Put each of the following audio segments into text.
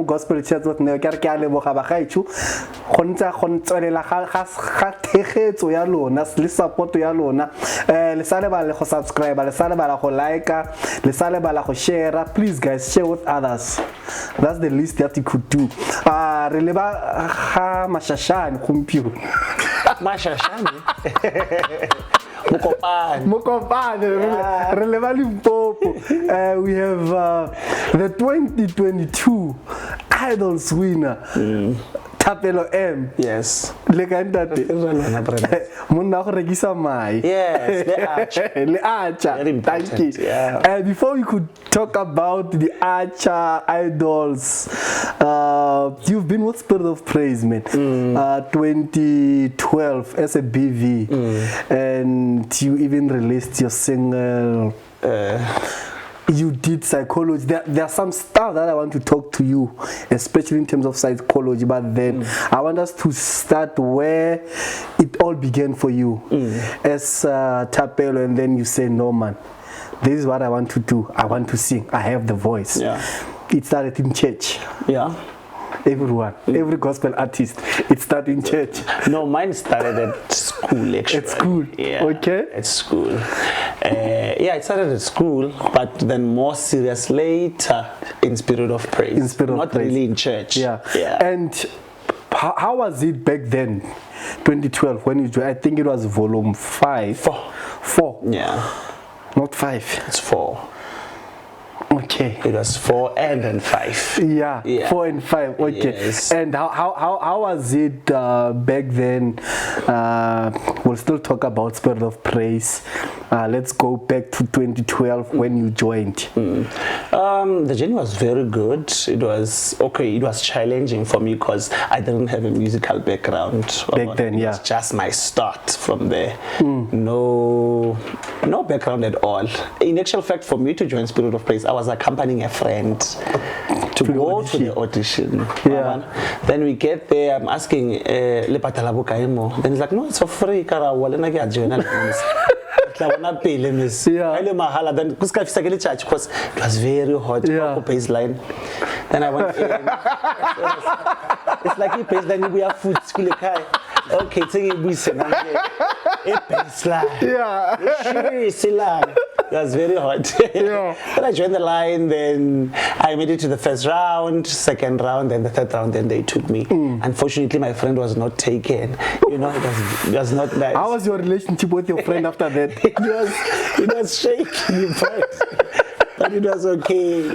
Gospel Chats with Neo ke re ke a leboga ba gaetsho go ntse go ntswelela ga thegetso ya lona le support ya lona le sa le ba le go subscribe le sa le ba la go like le sa le ba la go share. Please guys, share with others. That's the least that you could do. Re le ba ga mashashane gompieno mashashane Mokopane, we have the 2022 Idosl winner, Thapelo M. Yes. Monna go rekisa mai. Yes, le archer. Thank you. Yeah. Before we could talk about the archer idols, you've been with Spirit of Praise, man. 2012 as a BV, and you even released your single. You did psychology. There are some stuff that I want to talk to you, especially in terms of psychology, but then I want us to start where it all began for you as Thapelo, and then you say, no man, this is what I want to do. I want to sing. I have the voice. Yeah. It started in church. Yeah. Everyone, every gospel artist, it started in church. No, mine started at school actually. At school? Yeah. Okay. At school. Yeah, it started at school, but then more serious later in Spirit of Praise. In Spirit of Not Praise. really in church. Yeah. Yeah. And how was it back then, 2012, when you joined? I think it was volume 5. 4. Yeah. Not 5. It's 4. Okay. It was 4 and then 5. Yeah, 4 and 5. Okay. Yes. And how was it back then? We'll still talk about Spirit of Praise. Let's go back to 2012 when you joined. The journey was very good. It was okay. It was challenging for me because I didn't have a musical background back then. It Yeah, was just my start from there. No background at all. In actual fact, for me to join Spirit of Praise, I was accompanying a friend to go to the audition. Yeah. Then we get there. I'm asking le patala bokaemo. Then he's like, no, it's for free. Kara wala na ke join. Yeah. Then church because it was very hot. Yeah. Baseline. Then I went in. It's like you baseline we have food school. Okay, take it baseline. Yeah. It was very hot. Yeah. Then I joined the line, then I made it to the first round, second round, then the third round, then they took me. Unfortunately, my friend was not taken. You know, it was not nice. How was your relationship with your friend after that? it was shaky, but it was okay.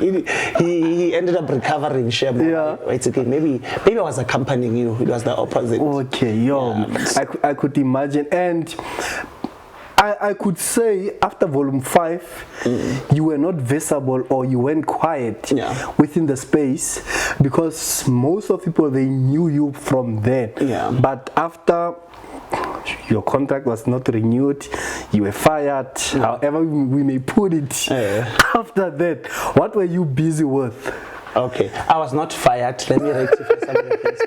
He ended up recovering. Yeah. It's okay. Maybe I was accompanying you. It was the opposite. Okay, yo. Yeah. I could imagine. And I could say after volume 5, you were not visible or you went quiet within the space because most of people, they knew you from then. Yeah. But after your contract was not renewed, you were fired, however we may put it. After that, what were you busy with? Okay, I was not fired. Let me rectify some of the things.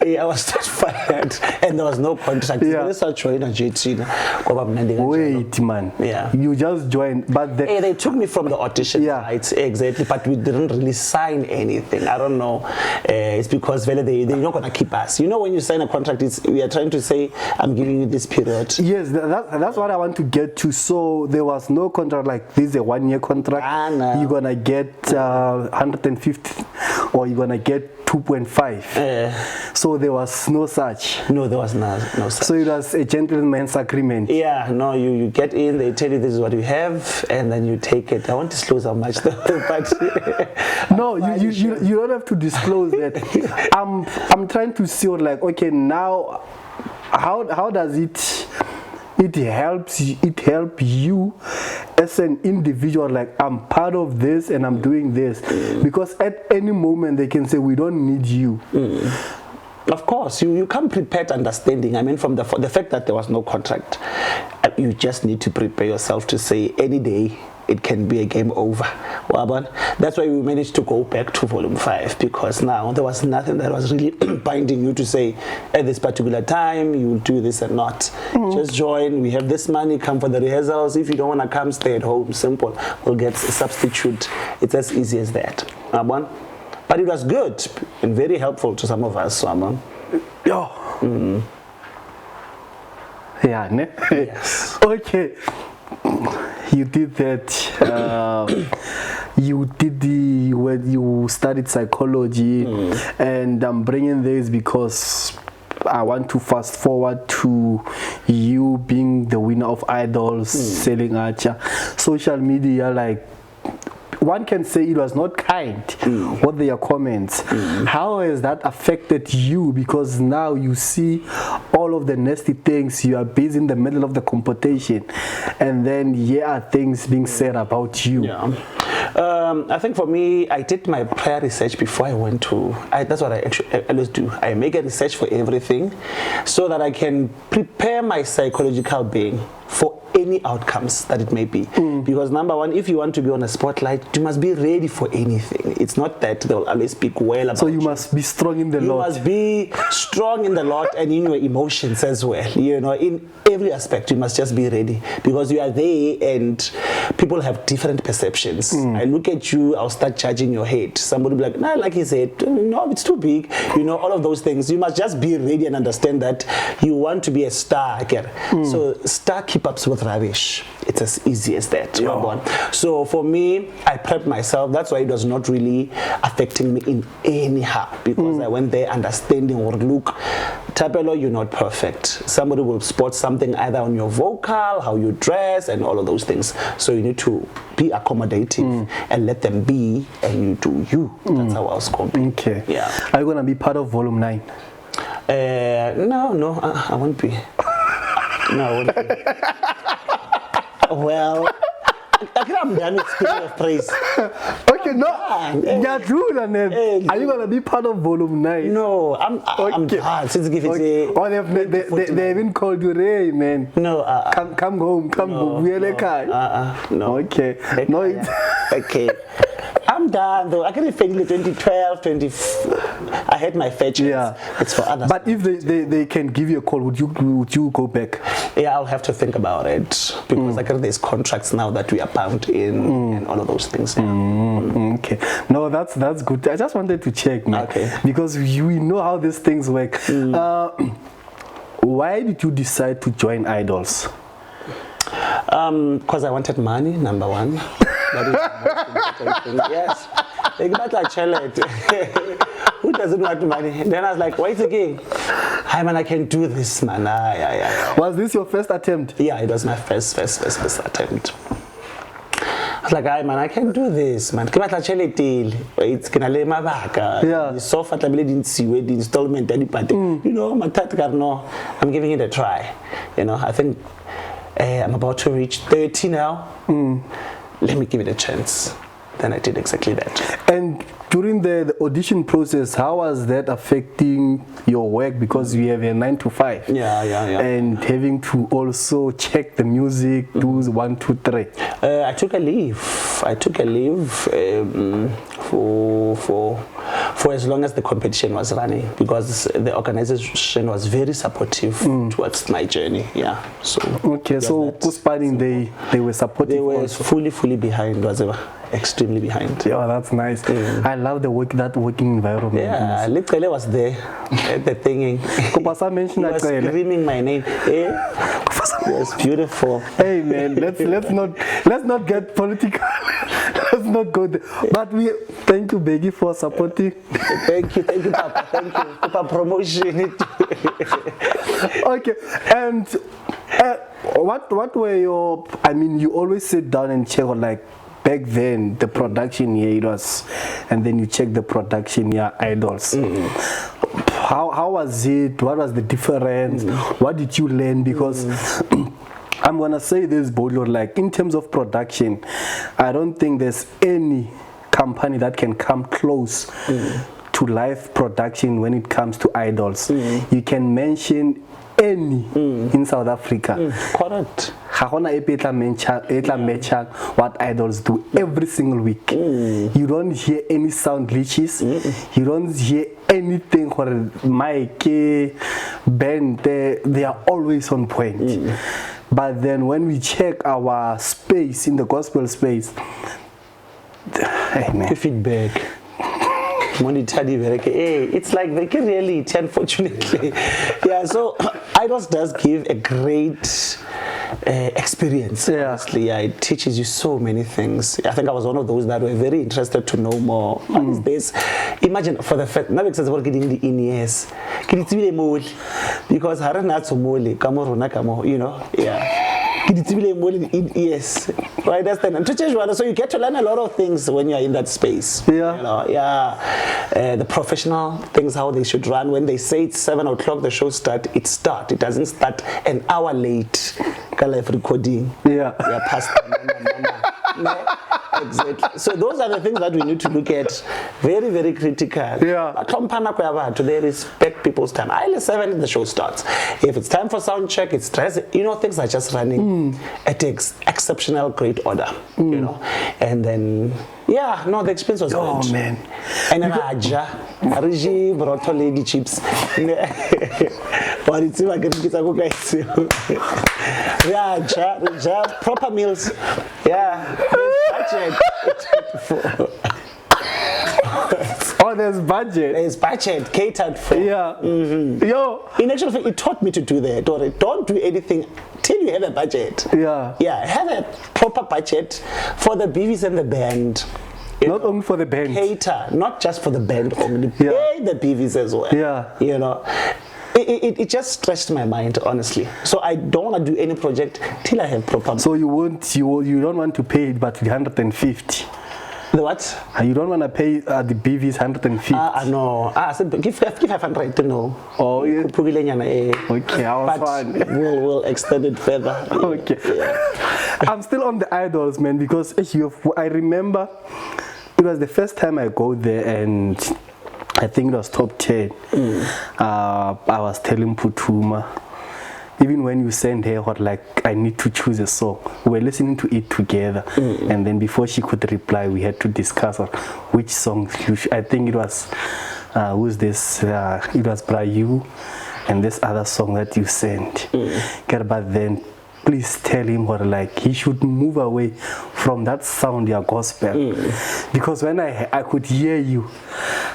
I was not fired, and there was no contract. Yeah. Wait, man. Yeah. You just joined, but they took me from the audition. Yeah. Right? Exactly, but we didn't really sign anything. I don't know. It's because they're not gonna keep us. You know, when you sign a contract, we are trying to say, I'm giving you this period. Yes, that's what I want to get to. So there was no contract like this, a 1-year contract. No. You're gonna get 150. Or you're gonna get 2.5. So there was no such. No, there was no such. So it was a gentleman's agreement. Yeah, no, you get in, they tell you this is what you have, and then you take it. I won't disclose how much though, but no, you don't have to disclose that. I'm trying to see like, okay, now how does it help you as an individual, like I'm part of this and I'm doing this, because at any moment they can say we don't need you. Of course, you come prepared, understanding. I mean, from the fact that there was no contract, you just need to prepare yourself to say any day it can be a game over. That's why we managed to go back to volume 5, because now there was nothing that was really binding you to say at this particular time you will do this and not. Just join, we have this money, come for the rehearsals. If you don't want to come, stay at home, simple. We'll get a substitute. It's as easy as that. But it was good and very helpful to some of us. Yeah, ne? Yes. Okay. You did that. When you studied psychology, and I'm bringing this because I want to fast forward to you being the winner of Idols, selling Archer. Social media, like, one can say it was not kind with their comments. How has that affected you? Because now you see all of the nasty things, you are busy in the middle of the competition, and then things being said about you. I think for me, I did my prior research before I went to. That's what I always do. I make a research for everything, so that I can prepare my psychological being for any outcomes that it may be. Because number one, if you want to be on a spotlight, you must be ready for anything. It's not that they'll always speak well about you. So you must be strong in the Lord. You must be strong in the Lord and in your emotions as well. In every aspect, you must just be ready, because you are there and people have different perceptions. I look at you, I'll start judging your head. Somebody will be like, no, like he said, no, it's too big. All of those things. You must just be ready and understand that you want to be a star. So star keep ups with rubbish. It's as easy as that. So for me, I prepped myself. That's why it was not really affecting me in anyhow, because I went there understanding, or look, Thapelo, you're not perfect. Somebody will spot something either on your vocal, how you dress, and all of those things. So you need to be accommodative and let them be, and you do you. That's how I was coping. Okay. Yeah. Are you gonna be part of volume 9? No, I won't be. No, I won't be. Well, I'm done with Spirit of Praise. Okay, no. Are you gonna be part of volume 9? No, I'm done. Since give it they haven't called you, Ray, man. No, come home, home. No. Okay. No. Okay. I'm done though. I can feel 2012, I had my fair chance. Yeah. It's for others. But if they can give you a call, would you go back? Yeah, I'll have to think about it, because there's contracts now that we are bound in and all of those things. Okay. No, that's good. I just wanted to check, man. Okay. Because we know how these things work. Why did you decide to join Idols? Because I wanted money, number one. That is the most important thing. Yes. Who doesn't want money? Then I was like, wait again. Hi man, I can do this, man. Was this your first attempt? Yeah, it was my first attempt. I was like, hi man, I can do this, man. It's gonna lay my back. Yeah. So far, I didn't see where the installment anybody. I'm giving it a try. I think I'm about to reach 30 now. Let me give it a chance. Then I did exactly that. And during the audition process, how was that affecting your work? Because you have a 9 to 5. Yeah. And having to also check the music, do 1, 2, 3. I took a leave. For as long as the competition was running, because the organization was very supportive towards my journey. Yeah. So okay. So Kuspaning, they were supportive. They were also. fully behind. Extremely behind. Yeah, that's nice. I love that working environment. Yeah, Litkele was there at the thinging. He was screaming my name. It was beautiful. Hey man, let's not get political. Let's not go there. But thank you, Beggy, for supporting. Thank you, Papa. Thank you for promotion. Okay, and what were your? I mean, you always sit down and check on, like, back then the production here it was, and then you check the production here Idols. How was it? What was the difference? What did you learn? Because I'm gonna say this boldly, like, in terms of production, I don't think there's any company that can come close to live production when it comes to Idols. You can mention any in South Africa. Correct. What idols do every single week. You don't hear any sound glitches. You don't hear anything for mic, band. They are always on point. But then when we check our space in the gospel space, hey man, feedback. It's like very reality, unfortunately. Yeah, so Idols does give a great experience. Honestly, yeah, it teaches you so many things. I think I was one of those that were very interested to know more. What is this? Imagine for the first, now because we're getting the in-ears, because you know, yeah. Yes, right. That's the so you get to learn a lot of things when you're in that space. Yeah, you know, yeah. The professional things, how they should run. When they say it's 7 o'clock, the show start. It doesn't start an hour late. Live recording. Yeah, past. Exactly. So those are the things that we need to look at. Very, very critical. Yeah. They respect people's time. Early 7 the show starts. If it's time for sound check, it's stress. You know, things are just running at exceptional great order. You know, and then yeah, no, the experience was good. Oh man. And then Raja, Riji brought lady chips. But it's Raja, proper meals. Yeah. Oh, there's budget. There's budget catered for. Yeah. Yo. In actual fact, it taught me to do that. Don't do anything till you have a budget. Yeah. Yeah. Have a proper budget for the BVs and the band. Not only for the band. Cater, not just for the band only. Pay the BVs as well. Yeah. You know. It just stretched my mind, honestly. So I don't want to do any project till I have proper. So you don't want to pay it, but 150. The what? You don't want to pay the BVs 150. No. So give 500 to know. Oh yeah. Okay, I was fine. We'll extend it further. Okay. Yeah. I'm still on the Idols, man, because I remember it was the first time I go there and I think it was top 10. I was telling Putuma, even when you send her what, like, I need to choose a song, we were listening to it together, and then before she could reply, we had to discuss on which song I think it was who's this? It was Brayu and this other song that you sent. But then please tell him what, like, he should move away from that sound, your gospel, because when I could hear you,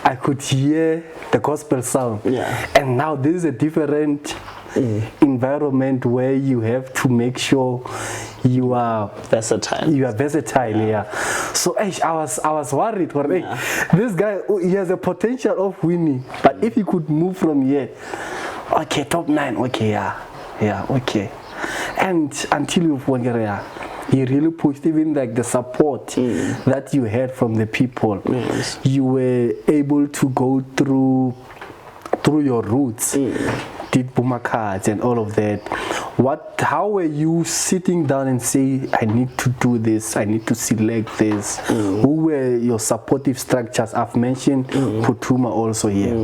I could hear the gospel sound, and now this is a different environment where you have to make sure you are versatile. Yeah. So I was worried. This guy, he has a potential of winning, but if he could move from here, okay, top 9, okay, yeah, okay. And until you've won, he really pushed, even like the support that you had from the people. Yes. You were able to go through your roots, did Boomer cards and all of that. How were you sitting down and say, I need to do this, I need to select this? Who were your supportive structures? I've mentioned Putuma also here.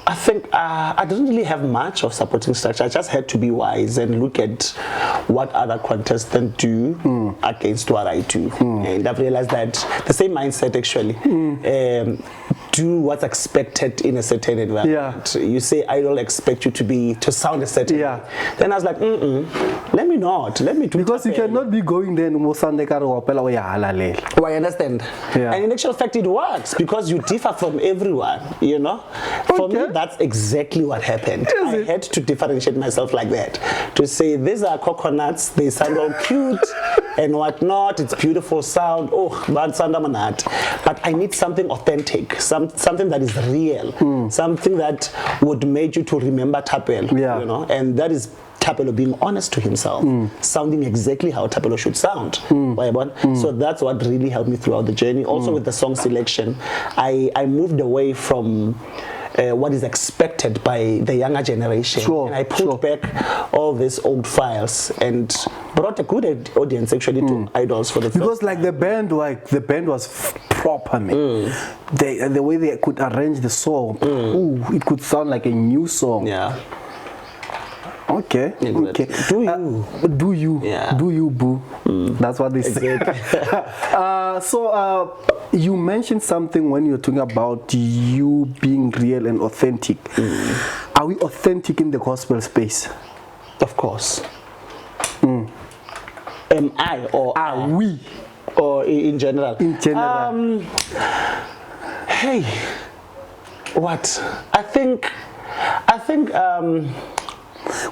I think I didn't really have much of supporting structure. I just had to be wise and look at what other contestants do against what I do. And I've realized that the same mindset actually. Do what's expected in a certain environment. Yeah. You say I don't expect you to sound a certain way. Then I was like, let me do, because you cannot be going there and I understand. And in actual fact it works because you differ from everyone, you know. For me that's exactly what happened. I had to differentiate myself like that. To say these are coconuts, they sound all cute and whatnot, it's beautiful sound. But I need something authentic, something that is real, something that would make you to remember Thapelo, you know, and that is Thapelo being honest to himself, sounding exactly how Thapelo should sound. So that's what really helped me throughout the journey. Also with the song selection, I moved away from what is expected by the younger generation. Sure, and I put back all these old files and brought a good audience actually to Idols for the first because like the band was proper, man. The way they could arrange the song, it could sound like a new song. Yeah. Okay. Exactly. Okay. Do you? Yeah. Do you, boo? That's what they say. So you mentioned something when you were talking about you being real and authentic. Are we authentic in the gospel space? Of course. Am I or are we? Or in general? In general. Hey, what? I think.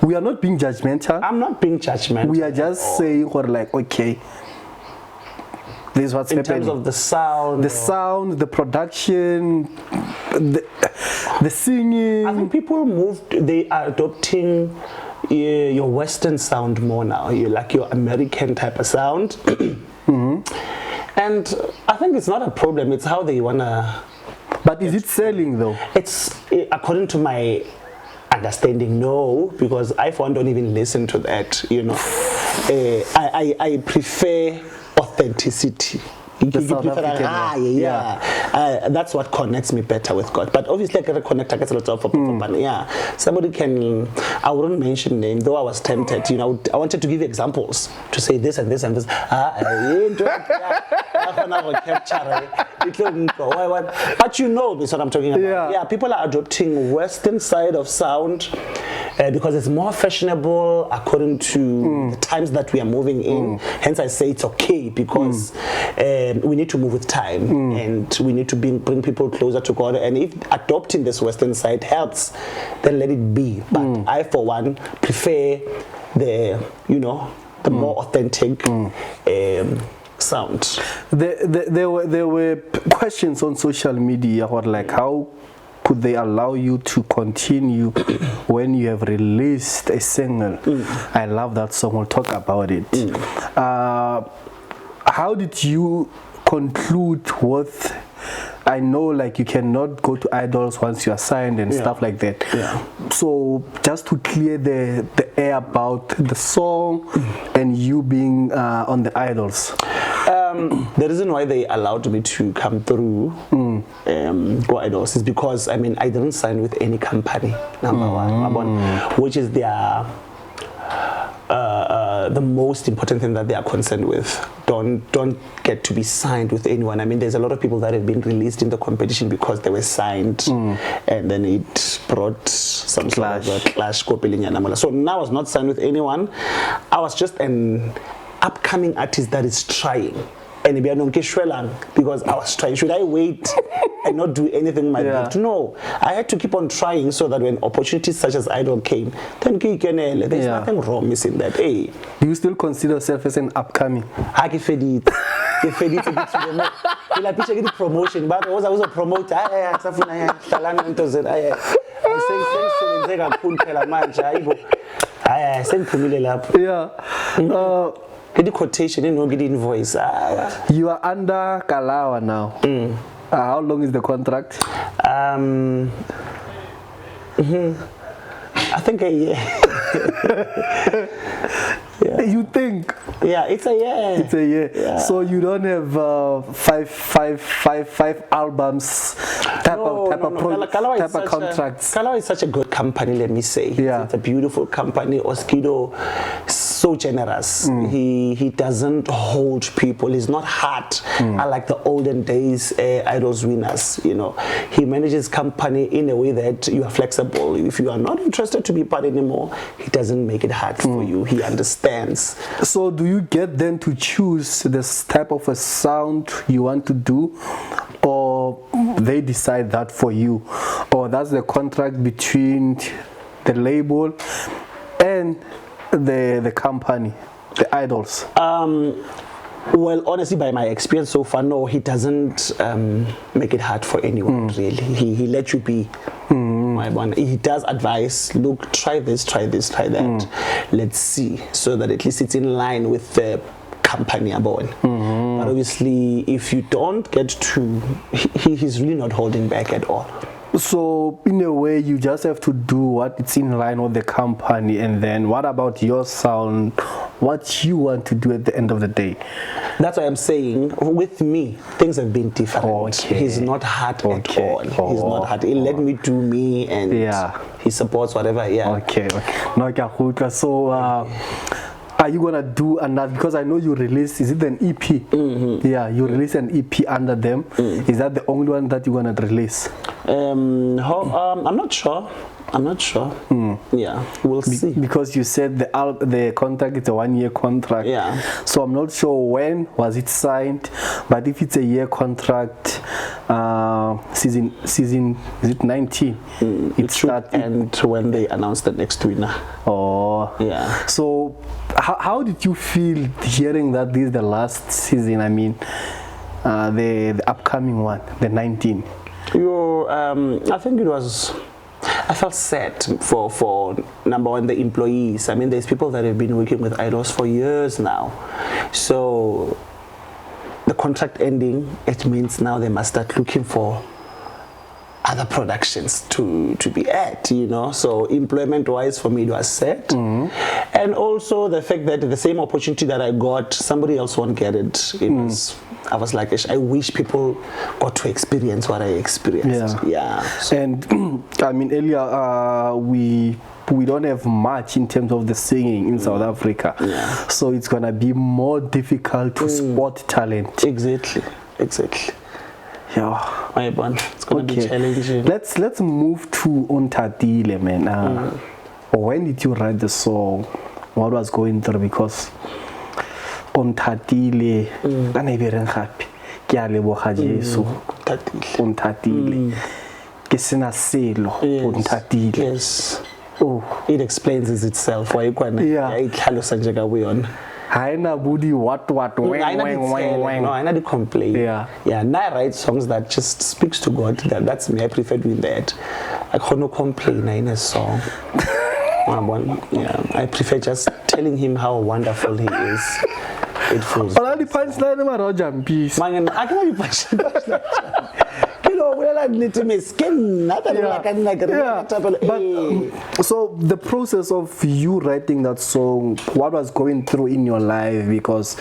We are not being judgmental. I'm not being judgmental. We are just saying, or like, okay, this is what's happening. In terms of the sound, the production, the singing. I think people they are adopting your Western sound more now. You like your American type of sound. And I think it's not a problem. It's how they wanna. But is it selling though? It's according to my understanding, no, because I for one don't even listen to that. You know, I prefer authenticity. South African, that's what connects me better with God. But obviously, I can connect. I get a lot of somebody can. I wouldn't mention name, though I was tempted. You know, I wanted to give examples to say this and this and this. But you know this what I'm talking about. Yeah, people are adopting Western side of sound because it's more fashionable according to the times that we are moving in. Hence, I say it's okay because we need to move with time and we need to bring people closer to God. And if adopting this Western side helps, then let it be. But I, for one, prefer the more authentic sound. There were questions on social media about like how could they allow you to continue when you have released a single. I love that song. We'll talk about it. How did you conclude with, I know like you cannot go to Idols once you are signed and stuff like that. So just to clear the air about the song and you being on the Idols. The reason why they allowed me to come through Go Idols is because I didn't sign with any company, number one, which is their the most important thing that they are concerned with. Don't get to be signed with anyone. There's a lot of people that have been released in the competition because they were signed, and then it brought some clash. sort of a clash. So now I was not signed with anyone. I was just an upcoming artist that is trying. And because I was trying. Should I wait and not do anything with my gift? No, I had to keep on trying so that when opportunities such as Idol came, then there's nothing wrong missing that. Hey, do you still consider yourself as an upcoming? Promotion, but I was a promoter. Get the quotation, get the invoice. You are under Kalawa now. How long is the contract? I think a year. You think? Yeah, it's a year. It's a year. Yeah. So you don't have five albums type of contracts. Kalawa is such a good company, let me say. Yeah. It's a beautiful company. Oskido, so generous. He doesn't hold people. He's not hard. Unlike the olden days Idols winners, He manages company in a way that you are flexible. If you are not interested to be part anymore, he doesn't make it hard for you. He understands. So do you get them to choose this type of a sound you want to do, or they decide that for you, or that's the contract between the label and the company, the Idols? Well, honestly, by my experience so far, no, he doesn't make it hard for anyone, really. He lets you be. He does advise, look, try this, try that. Let's see, so that at least it's in line with the company about. But obviously, if you don't get to, he's really not holding back at all. So in a way, you just have to do what it's in line with the company, and then what about your sound? What you want to do at the end of the day? That's why I'm saying, with me, things have been different. Okay. He's not hard at all. He's not hard. He let me do me, and he supports whatever. Yeah. Okay. No, so are you gonna do another? Because I know you released. Is it an EP? Mm-hmm. Yeah, you released an EP under them. Is that the only one that you're gonna release? I'm not sure. Yeah, we'll see. Because you said the contract is a 1-year contract. Yeah. So I'm not sure when was it signed, but if it's a year contract, season is it 19? It should end when they announce the next winner. Oh. Yeah. So how did you feel hearing that this is the last season? I mean, the upcoming one, the 19. I think it was. I felt sad for number one, the employees. I mean, there's people that have been working with Idosl for years now. So the contract ending, it means now they must start looking for other productions to be at, you know. So employment wise, for me, it was sad. And also the fact that the same opportunity that I got, somebody else won't get it. I was like, I wish people got to experience what I experienced. Yeah. So. And I mean, earlier we don't have much in terms of the singing in South Africa. Yeah. So it's gonna be more difficult to spot talent. Exactly. Yeah. It's gonna be challenging. Let's move to Thapelo, man. When did you write the song? What was going through? Because Thapelo, kana ibereng gape ke a leboga Jesu. Thapelo ke sena selo Thapelo. Yes. Oh, it explains itself. Why you Haina budi what I not complain. Yeah. Now I write songs that just speaks to God. That's me. I prefer doing that. I can't complain in a song. Yeah, I prefer just telling him how wonderful he is. It feels. All the punchline ma Roger peace. Man, I can't be punchline. You know, we're like little miskin. Nothing like But so the process of you writing that song, what was going through in your life? Because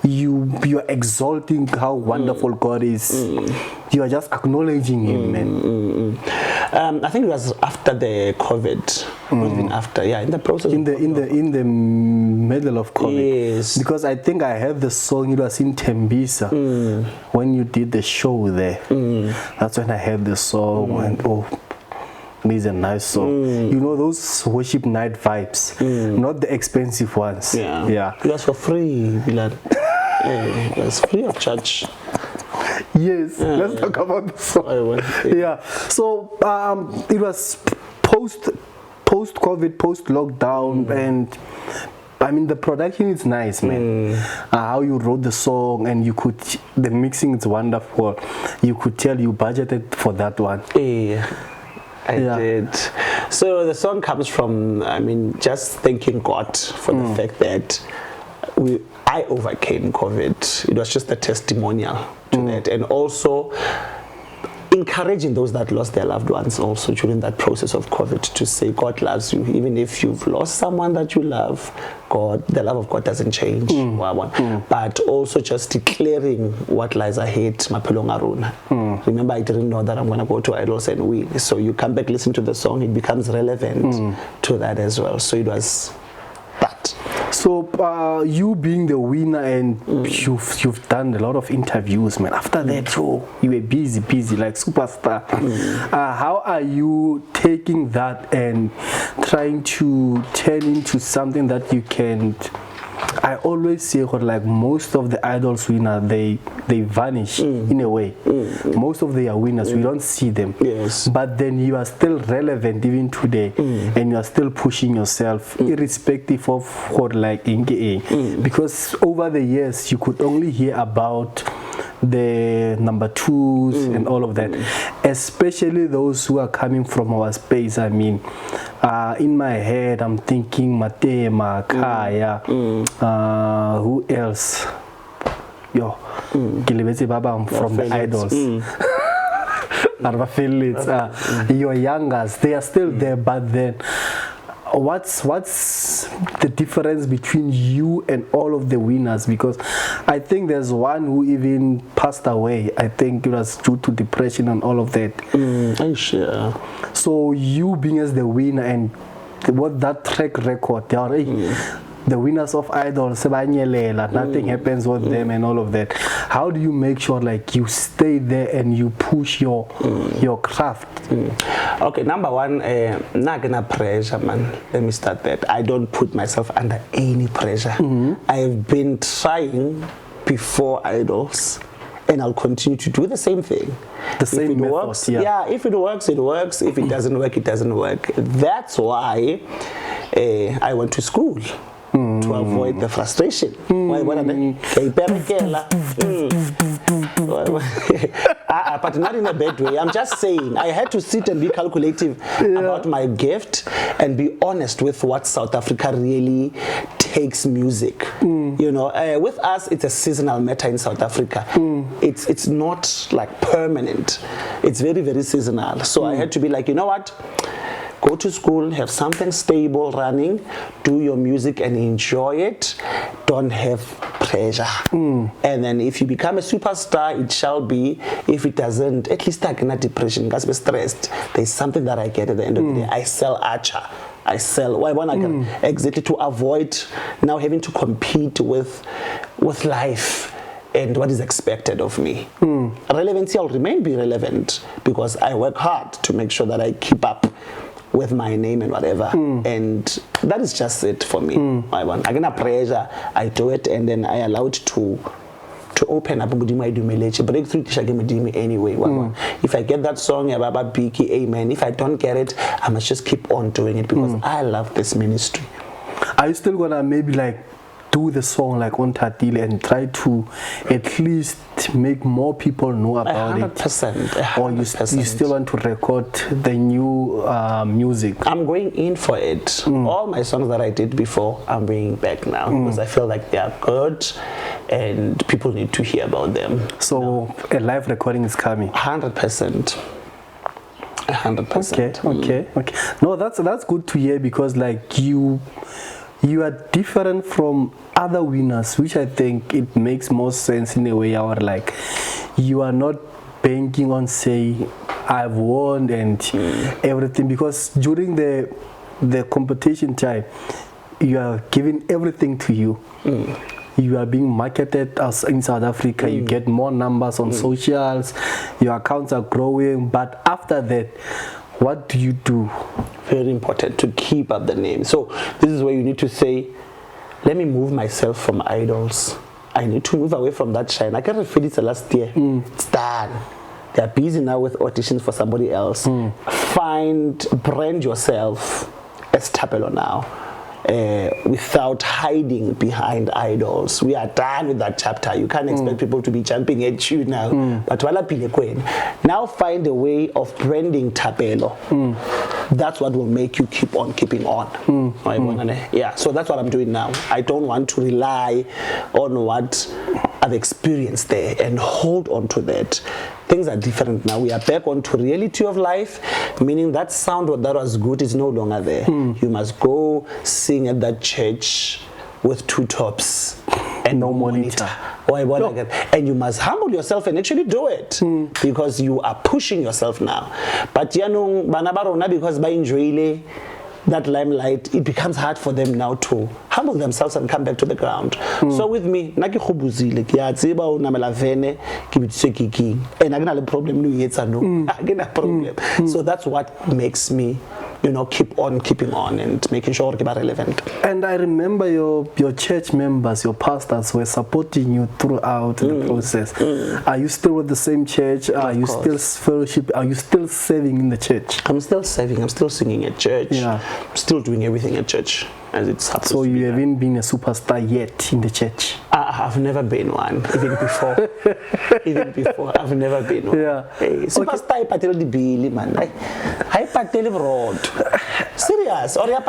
you're exalting how wonderful God is. You are just acknowledging Him, man. I think it was after the COVID. Even after, in the process. In the middle of COVID. Yes. Because I think I heard the song. It was in Tembisa when you did the show there. That's when I heard the song and this is a nice song. You know those worship night vibes, not the expensive ones. Yeah. It was for free, Bilal. It was free of charge. Yes, let's talk about the song. Yeah. So it was post-COVID, post-lockdown, and I mean the production is nice, man. How you wrote the song, and the mixing is wonderful. You could tell you budgeted for that one. I did. So the song comes from, I mean, just thanking God for the fact that I overcame COVID. It was just a testimonial to that, and also encouraging those that lost their loved ones also during that process of COVID to say God loves you. Even if you've lost someone that you love, the love of God doesn't change. But also just declaring what lies ahead. Remember, I didn't know that I'm going to go to Idosl and win. So you come back, listen to the song, it becomes relevant to that as well. So it was that. So you being the winner, and you've done a lot of interviews, man. After that, you were busy like superstar. How are you taking that and trying to turn into something that you can? I always say, like most of the Idosl winners, they vanish in a way. Most of their winners, we don't see them. Yes. But then you are still relevant even today, and you are still pushing yourself, irrespective of what like Inge. Because over the years, you could only hear about the number 2s and all of that, especially those who are coming from our space. I mean, in my head I'm thinking Matema, Kaya, who else? Kilebetse Baba from the Idosl. Your youngers, they are still there, but then what's the difference between you and all of the winners? Because I think there's one who even passed away. I think it was due to depression and all of that. I'm sure. So you being as the winner and what that track record, they are the winners of Idol, nothing happens with them and all of that. How do you make sure like you stay there and you push your craft? Okay, number one, not gonna pressure, man. Let me start that. I don't put myself under any pressure. I've been trying before Idols, and I'll continue to do the same thing. The same method, works, yeah. If it works, it works. If it doesn't work, it doesn't work. That's why I went to school. To avoid the frustration. But not in a bad way. I'm just saying I had to sit and be calculative about my gift and be honest with what South Africa really takes music. You know, with us it's a seasonal matter in South Africa. It's not like permanent. It's very, very seasonal. So I had to be like, you know what? Go to school, have something stable running, do your music and enjoy it. Don't have pressure. And then if you become a superstar, it shall be. If it doesn't, at least I cannot depression, because I'm stressed. There's something that I get at the end of the day. I sell archer. I sell exactly to avoid now having to compete with life and what is expected of me. Relevancy, I'll remain be relevant because I work hard to make sure that I keep up with my name and whatever, and that is just it for me. I get a pressure, I do it, and then I allow it to open up. Breakthrough anyway. If I get that song, amen. If I don't get it, I must just keep on doing it because I love this ministry. Are you still gonna maybe like do the song like on Tatile and try to at least make more people know about 100%, or you still want to record the new music? I'm going in for it. All my songs that I did before, I'm bringing back now because I feel like they are good and people need to hear about them. So a live recording is coming? 100%. 100%. Okay. No, that's good to hear because like you are different from other winners, which I think it makes more sense in a way. Or like you are not banking on saying I've won and everything, because during the competition time you are giving everything to you. You are being marketed as in South Africa. You get more numbers on socials, your accounts are growing, but after that, what do you do? Very important to keep up the name. So this is where you need to say, let me move myself from Idols. I need to move away from that shine. I can't refill it last year. It's done. They're busy now with auditions for somebody else. Brand yourself as Thapelo now. Without hiding behind Idols. We are done with that chapter. You can't expect people to be jumping at you now. But now find a way of branding Thapelo. That's what will make you keep on keeping on. Yeah, so that's what I'm doing now. I don't want to rely on what I've experienced there and hold on to that. Things are different now. We are back onto reality of life, meaning that sound that was good is no longer there. You must go sing at that church with two tops and no monitor. And you must humble yourself and actually do it because you are pushing yourself now. But because by enjoy that limelight, it becomes hard for them now to humble themselves and come back to the ground. So with me, and I get a problem. So that's what makes me, keep on keeping on and making sure I'm relevant. And I remember your church members, your pastors were supporting you throughout the process. Are you still with the same church? Are you still fellowship? Are you still serving in the church? I'm still serving. I'm still singing at church. I'm still doing everything at church as it's supposed to be. So you haven't been a superstar yet in the church? I've never been one, even before. I've never been one. Superstar, I patel the bill, man. I patel broad. Serious? Or I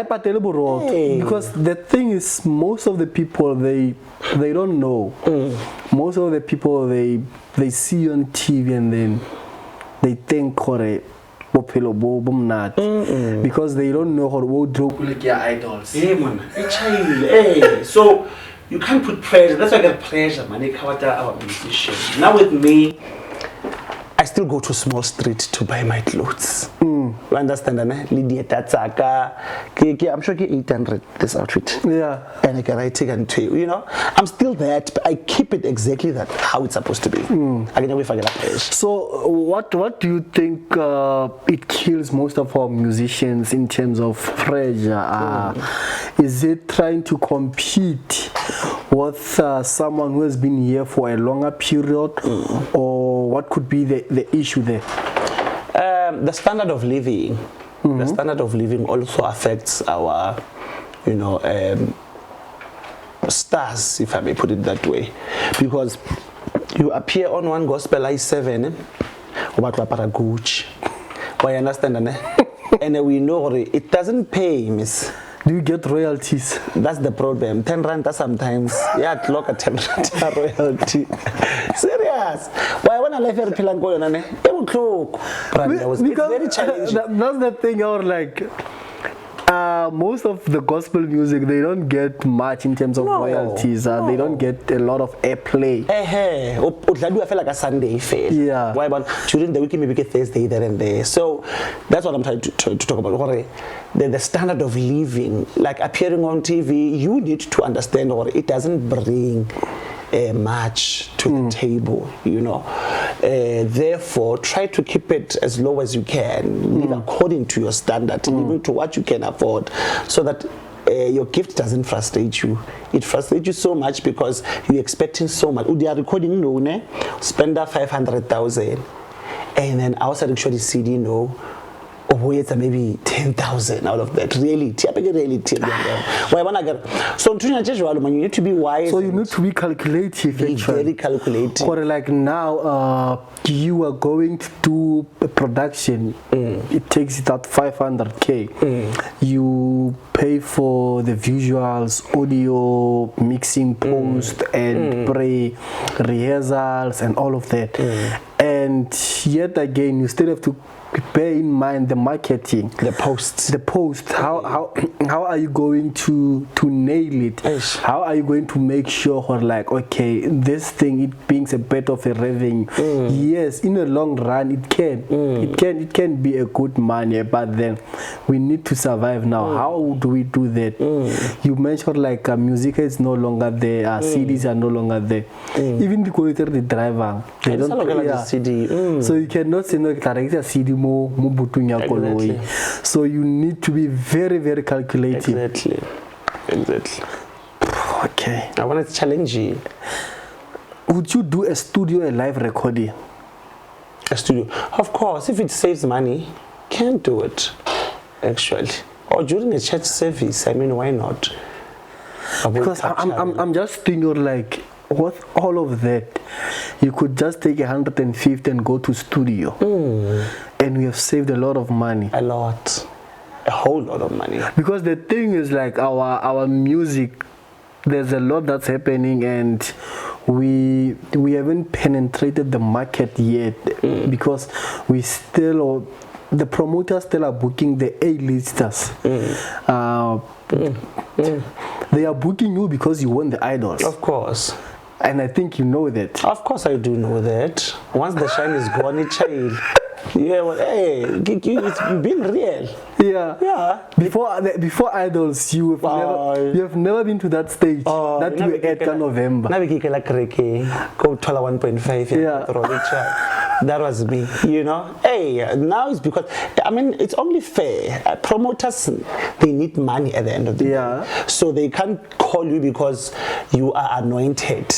patel broad. Because the thing is, most of the people, they don't know. Most of the people, they see you on TV and then they think bophelo bo bomnate because they don't know how to draw like your idols. Yeah, man. Hey, so you can't put pressure. That's why I get pressure, man. They cover our musicians. Now with me, I still go to small street to buy my clothes. You understand, ne? Lydia Tatsaka, I'm sure 800 this outfit. Yeah. And I can write it and tell you know, I'm still that, but I keep it exactly that how it's supposed to be. I can never forget that. So, what do you think it kills most of our musicians in terms of pressure? Is it trying to compete with someone who has been here for a longer period, or what could be the issue there? The standard of living. The standard of living also affects our, you know, stars, if I may put it that way, because you appear on one gospel I7, Gucci. Why understand? And we know it doesn't pay, miss. Do you get royalties? That's the problem. 10 rand sometimes. Yeah, clock at 10 rand royalty. Serious. Why when I left here, it's very challenging. That's the thing. Or like most of the gospel music, they don't get much in terms of royalties. They don't get a lot of airplay. Hey, I feel like a Sunday fair. Yeah. Why? But during the week, maybe get Thursday there and there. So that's what I'm trying to talk about. The standard of living, like appearing on TV, you need to understand, or it doesn't bring much to the table, you know. Therefore, try to keep it as low as you can, live according to your standard, even to what you can afford, so that your gift doesn't frustrate you. It frustrates you so much because you're expecting so much. They are recording no, spend 500,000, and then outside actually CD no. Or it's maybe 10,000 out of that. Reality. So you need to be wise. So you need to be calculative. Be very calculative. Or like now, you are going to do a production. It takes that 500K. You pay for the visuals, audio, mixing, post, and rehearsals, and all of that. And yet again, you still have to bear in mind the marketing, the post. How are you going to nail it? How are you going to make sure, like, okay, this thing, it brings a bit of a revenue? Yes, in the long run it can be a good money, but then we need to survive now. How do we do that? You mentioned like music is no longer there, CDs are no longer there. Even the quality of the driver, they don't play CD. So you cannot say no director CD. Exactly. So you need to be very, very calculative. Exactly. Okay. I want to challenge you. Would you do a studio, a live recording? A studio? Of course, if it saves money, can do it, actually. Or during a church service, I mean, why not? Because I'm just thinking like, with all of that, you could just take 150 and go to studio. And we have saved a lot of money. A lot. A whole lot of money. Because the thing is like our music, there's a lot that's happening, and we haven't penetrated the market yet, because we still, the promoters still are booking the A-listers. They are booking you because you won the Idols. Of course. And I think you know that. Of course I do know that. Once the shine is gone, it's child. Yeah, well, hey, it's been real. Yeah. Before Idols, you have never been to that stage that you were at November. Now we like go 1.5. Yeah. That was me, you know. Hey, now it's because, I mean, it's only fair. Promoters, they need money at the end of the day. So they can't call you because you are anointed.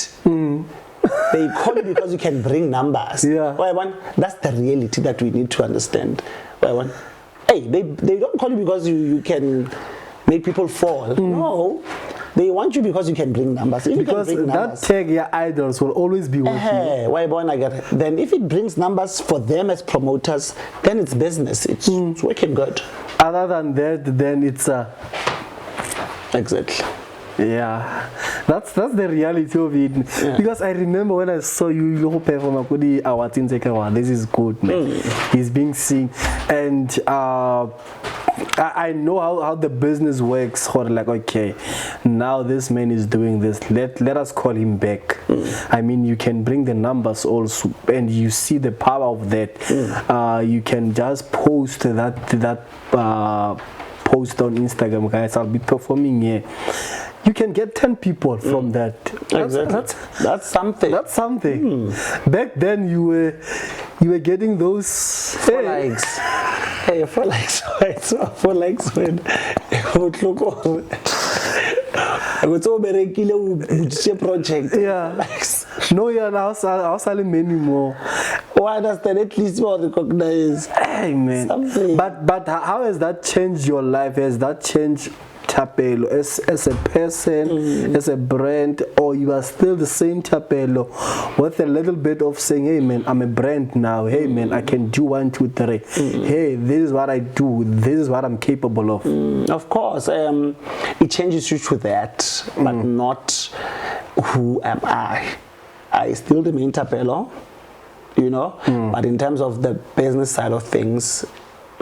They call you because you can bring numbers. That's the reality that we need to understand. Hey, they don't call you because you can make people fall. No. They want you because you can bring numbers. If because you can bring numbers, that tag, your Idols will always be with you. Then if it brings numbers for them as promoters, then it's business. It's working good. Other than that, then it's Exactly. Yeah, that's the reality of it. Yeah. Because I remember when I saw you perform, this is good, man. He's being seen, and I know how the business works. Or like, okay, now this man is doing this. Let us call him back. I mean, you can bring the numbers also, and you see the power of that. You can just post that post on Instagram, guys. I'll be performing here. You can get 10 people from that. That's something. That's something. Back then, you were getting those 4 likes. Hey, 4 likes. Right? So 4 likes when I would look over. I would so very project. Yeah. Likes. No, yeah, now I'll selling many more. Why does that at least more recognize? Hey, man. Something. But how has that changed your life? Has that changed Thapelo as a person, as a brand, or you are still the same Thapelo with a little bit of saying, hey man, I'm a brand now, hey man, I can do 1, 2, 3, hey, this is what I do, this is what I'm capable of. Of course, it changes you to that, but not who am I. I still remain Thapelo, you know, but in terms of the business side of things,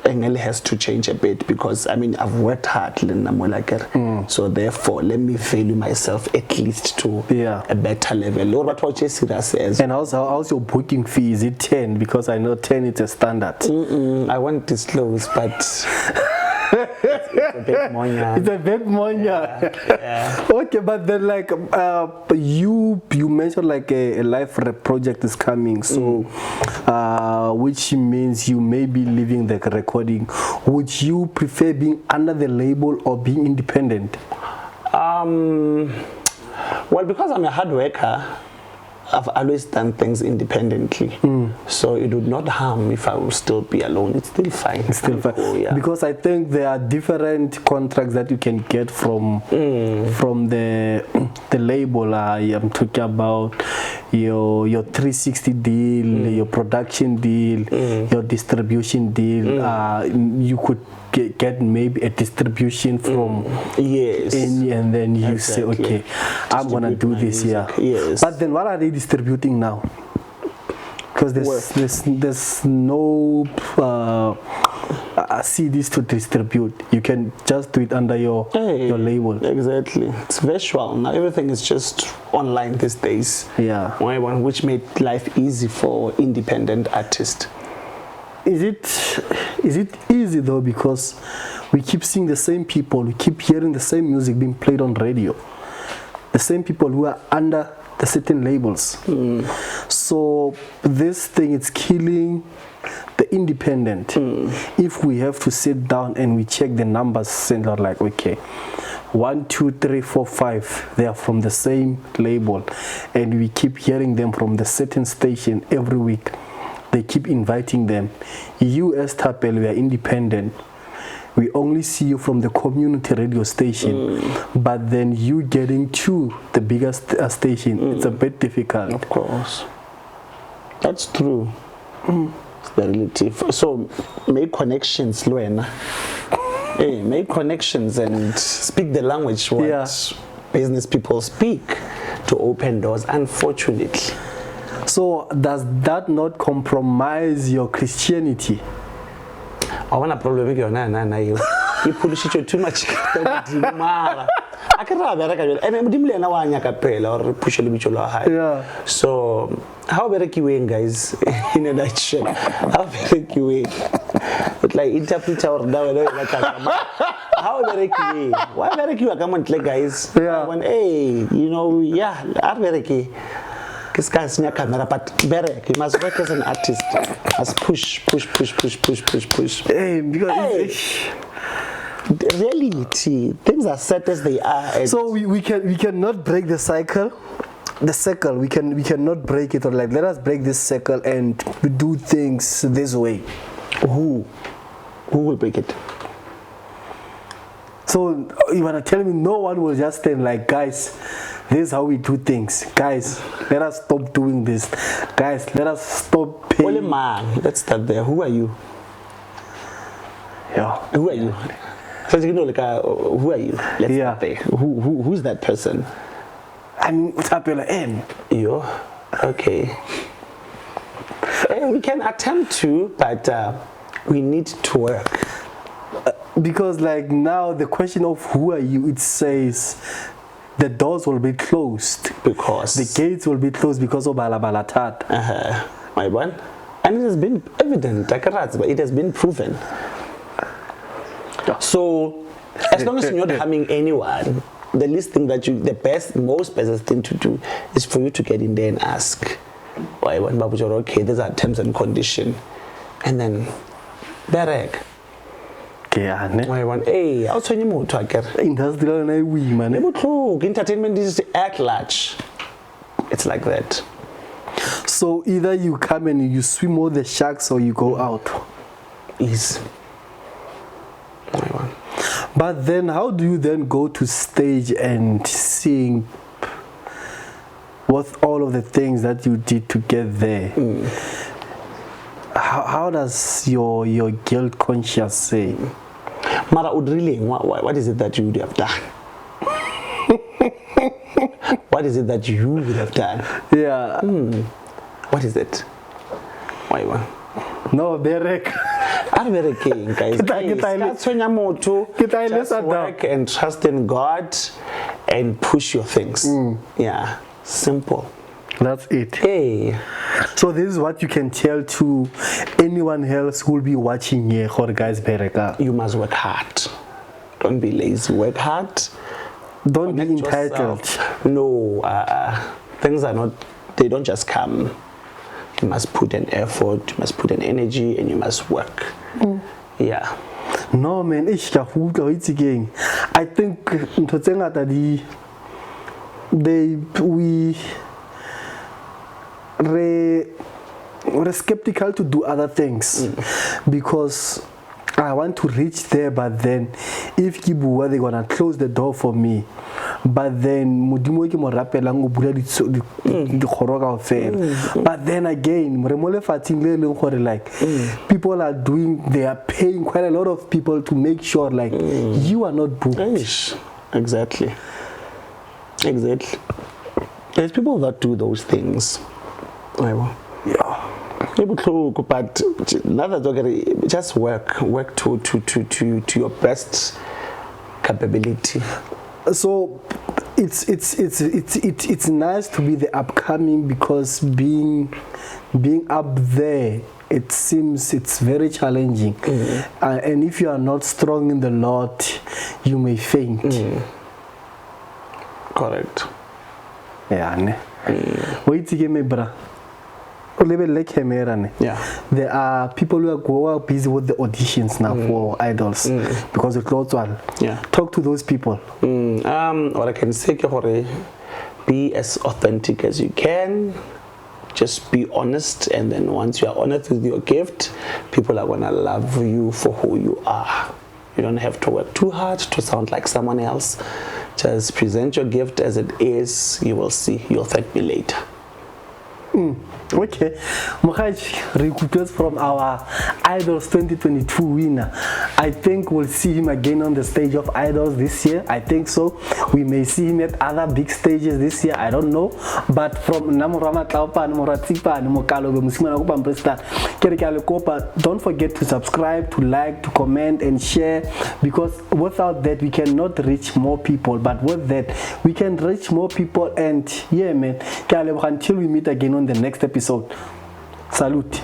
Engel has to change a bit, because I mean I've worked hard, so therefore let me value myself at least to a better level. What Jessica says. And how's your booking fee? Is it 10? Because I know 10 is a standard. I won't disclose, but it's a bit more. It's a bit more. Yeah. Okay, but then like you mentioned like a live rap project is coming, so which means you may be leaving the recording. Would you prefer being under the label or being independent? Well, because I'm a hard worker, I've always done things independently, so it would not harm if I would still be alone. It's still fine. It's still fine. Cool, yeah. Because I think there are different contracts that you can get from the label. I am talking about your 360 deal, your production deal, your distribution deal. You could get maybe a distribution from any, and then you say, okay, I'm gonna do this here. Yes. But then what are they distributing now? Because there's no CDs to distribute. You can just do it under your label. Exactly. It's virtual now. Everything is just online these days. Yeah. Which made life easy for independent artists. Is it easy though, because we keep seeing the same people, we keep hearing the same music being played on radio, the same people who are under the certain labels. So this thing, it's killing the independent. If we have to sit down and we check the numbers and are like, okay, 1, 2, 3, 4, 5, they are from the same label, and we keep hearing them from the certain station every week. They keep inviting them. You as Thapelo, we are independent. We only see you from the community radio station, but then you getting to the biggest station, it's a bit difficult. Of course. That's true. It's the relative. So make connections, Luena. Hey, make connections and speak the language what business people speak to open doors, unfortunately. So does that not compromise your Christianity? I want a problem with your nana. You push it too much. I can't So how very you guys in a nutshell? How very you but like interpret or how very you? Why very you come on guys? When hey, you know, are very this guy's near camera, but Berek, you must work as an artist. Must push. Hey, because reality, things are set as they are. So we cannot break the cycle. The circle, we cannot break it, or like let us break this circle and do things this way. Who will break it? So you wanna tell me no one will just stand like, guys, this is how we do things. Guys, let us stop doing this. Guys, let us stop paying. Holy man, let's start there. Who are you? Yeah. Who are you? So you know, like, who are you? Let's Yeah. start there. Who's that person? I'm Thapelo M. You. Okay. We can attempt to, but we need to work. Because like now the question of who are you, it says the doors will be closed. Because The gates will be closed because of balabalatat. my one. And it has been evident, but it has been proven. So as long as you're not harming anyone, the least thing that most best thing to do is for you to get in there and ask. Why one babu okay, these are terms and conditions. And then Berek. Why one hey, I'll tell you more to Industrial and we man. Entertainment is at large. It's like that. So either you come and you swim all the sharks or you go out. Is But then how do you then go to stage and sing with all of the things that you did to get there? How does your guilt conscience say? Mara Udrilling, what is it that you would have done? What is it that you would have done? Yeah. What is it? Why one? No, Derek. I'm very keen, guys. Just work and trust in God and push your things. Yeah, simple. That's it. Hey. So this is what you can tell to anyone else who will be watching here, guys. You must work hard. Don't be lazy. Work hard. Don't be entitled. Yourself. No, things are not. They don't just come. You must put an effort. You must put an energy, and you must work. Yeah. No man, I think we're skeptical to do other things because I want to reach there, but then if Kibuwa they're gonna close the door for me, but then but then again like people are they are paying quite a lot of people to make sure like you are not booked. Exactly. There's people that do those things. Yeah. But just work to your best capability. So it's nice to be the upcoming because being up there, it seems it's very challenging, and if you are not strong in the Lord, you may faint. Correct. Yeah. Wait to get me, brother. Yeah. There are people who are busy with the auditions now for idols because of clothes one. Yeah. Talk to those people. What I can say, be as authentic as you can. Just be honest, and then once you are honest with your gift, people are gonna love you for who you are. You don't have to work too hard to sound like someone else. Just present your gift as it is. You will see. You'll thank me later. Okay, recruiters from our Idols 2022 winner. I think we'll see him again on the stage of Idols this year. I think so. We may see him at other big stages this year. I don't know. But from Namorama Tlaupa, Namoratipa, Namokalo, don't forget to subscribe, to like, to comment, and share. Because without that, we cannot reach more people. But with that, we can reach more people. And yeah, man, until we meet again on the next episode. Salute.